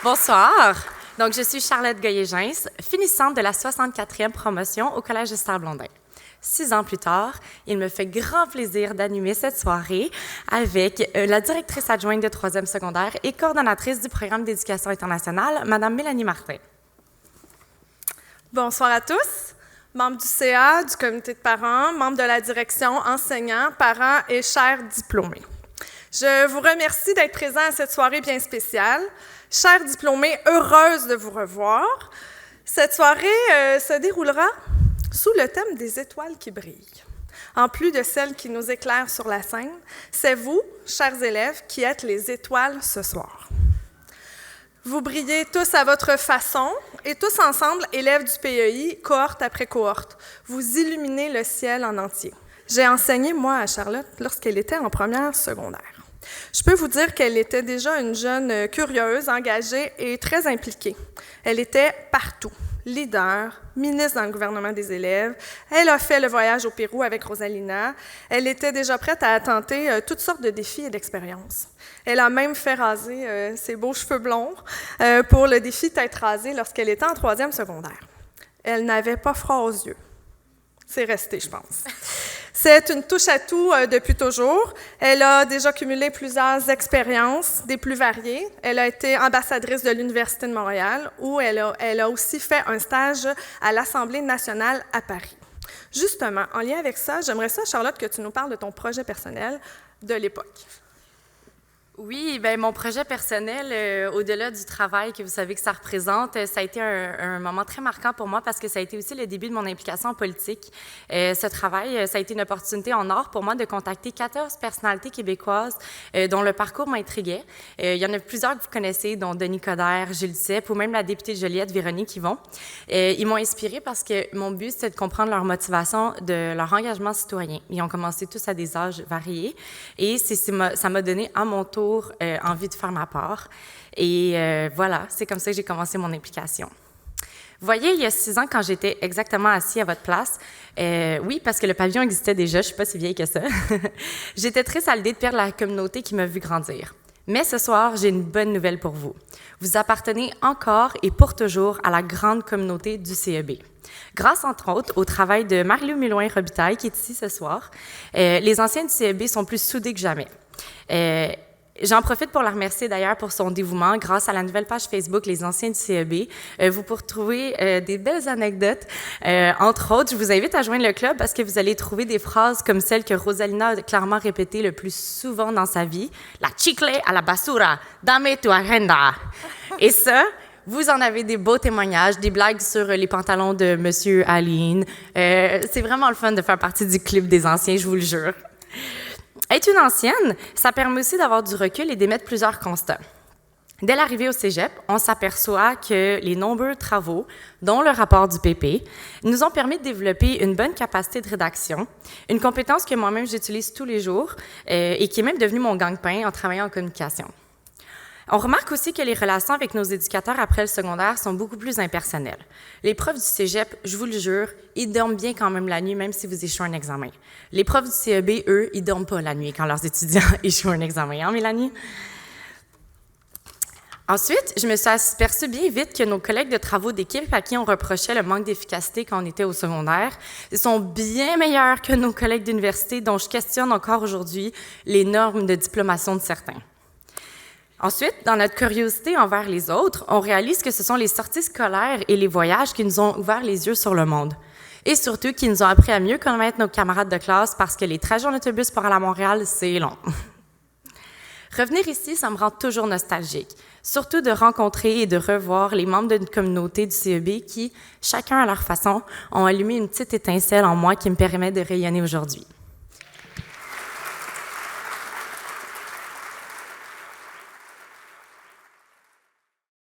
Bonsoir. Donc, je suis Charlotte Goyer-Gens, finissante de la 64e promotion au Collège Esther-Blondin. 6 ans plus tard, il me fait grand plaisir d'animer cette soirée avec la directrice adjointe de 3e secondaire et coordonnatrice du programme d'éducation internationale, Mme Mélanie Martin. Bonsoir à tous, membres du CA, du comité de parents, membres de la direction, enseignants, parents et chers diplômés. Je vous remercie d'être présents à cette soirée bien spéciale. Chers diplômés, heureuse de vous revoir. Cette soirée se déroulera sous le thème des étoiles qui brillent. En plus de celles qui nous éclairent sur la scène, c'est vous, chers élèves, qui êtes les étoiles ce soir. Vous brillez tous à votre façon et tous ensemble, élèves du PEI, cohorte après cohorte, vous illuminez le ciel en entier. J'ai enseigné, moi, à Charlotte lorsqu'elle était en première secondaire. Je peux vous dire qu'elle était déjà une jeune curieuse, engagée et très impliquée. Elle était partout. Leader, ministre dans le gouvernement des élèves. Elle a fait le voyage au Pérou avec Rosalina. Elle était déjà prête à tenter toutes sortes de défis et d'expériences. Elle a même fait raser ses beaux cheveux blonds pour le défi tête rasée lorsqu'elle était en 3e secondaire. Elle n'avait pas froid aux yeux. C'est resté, je pense. C'est une touche-à-tout depuis toujours. Elle a déjà cumulé plusieurs expériences, des plus variées. Elle a été ambassadrice de l'Université de Montréal, où elle a aussi fait un stage à l'Assemblée nationale à Paris. Justement, en lien avec ça, j'aimerais ça, Charlotte, que tu nous parles de ton projet personnel de l'époque. Oui, bien, mon projet personnel, au-delà du travail que vous savez que ça représente, ça a été un moment très marquant pour moi parce que ça a été aussi le début de mon implication en politique. Ce travail, ça a été une opportunité en or pour moi de contacter 14 personnalités québécoises dont le parcours m'intriguait. Il y en a plusieurs que vous connaissez, dont Denis Coderre, Gilles Duceppe ou même la députée de Joliette, Véronique Yvon. Ils m'ont inspirée parce que mon but, c'était de comprendre leur motivation, de leur engagement citoyen. Ils ont commencé tous à des âges variés et ça m'a donné à mon tour envie de faire ma part. Et voilà, c'est comme ça que j'ai commencé mon implication. Vous voyez, il y a 6 ans, quand j'étais exactement assis à votre place, oui, parce que le pavillon existait déjà, je ne suis pas si vieille que ça, j'étais triste à l'idée de perdre la communauté qui m'a vu grandir. Mais ce soir, j'ai une bonne nouvelle pour vous. Vous appartenez encore et pour toujours à la grande communauté du CEB. Grâce, entre autres, au travail de Marie-Lou Milouin-Robitaille, qui est ici ce soir, les anciens du CEB sont plus soudés que jamais. J'en profite pour la remercier d'ailleurs pour son dévouement. Grâce à la nouvelle page Facebook Les Anciens du CEB, vous pourrez trouver des belles anecdotes. Entre autres, je vous invite à joindre le club parce que vous allez trouver des phrases comme celle que Rosalina a clairement répétée le plus souvent dans sa vie. La chicle a la basura, dame tu agenda. Et ça, vous en avez des beaux témoignages, des blagues sur les pantalons de Monsieur Aline. C'est vraiment le fun de faire partie du club des anciens, je vous le jure. Être une ancienne, ça permet aussi d'avoir du recul et d'émettre plusieurs constats. Dès l'arrivée au cégep, on s'aperçoit que les nombreux travaux, dont le rapport du PP, nous ont permis de développer une bonne capacité de rédaction, une compétence que moi-même j'utilise tous les jours et qui est même devenue mon gagne-pain en travaillant en communication. On remarque aussi que les relations avec nos éducateurs après le secondaire sont beaucoup plus impersonnelles. Les profs du cégep, je vous le jure, ils dorment bien quand même la nuit, même si vous échouez un examen. Les profs du CEB, eux, ils dorment pas la nuit quand leurs étudiants échouent un examen, hein, Mélanie? Ensuite, je me suis aperçue bien vite que nos collègues de travaux d'équipe à qui on reprochait le manque d'efficacité quand on était au secondaire, ils sont bien meilleurs que nos collègues d'université dont je questionne encore aujourd'hui les normes de diplomation de certains. Ensuite, dans notre curiosité envers les autres, on réalise que ce sont les sorties scolaires et les voyages qui nous ont ouvert les yeux sur le monde. Et surtout, qui nous ont appris à mieux connaître nos camarades de classe parce que les trajets en autobus pour aller à Montréal, c'est long. Revenir ici, ça me rend toujours nostalgique. Surtout de rencontrer et de revoir les membres d'une communauté du CEB qui, chacun à leur façon, ont allumé une petite étincelle en moi qui me permet de rayonner aujourd'hui.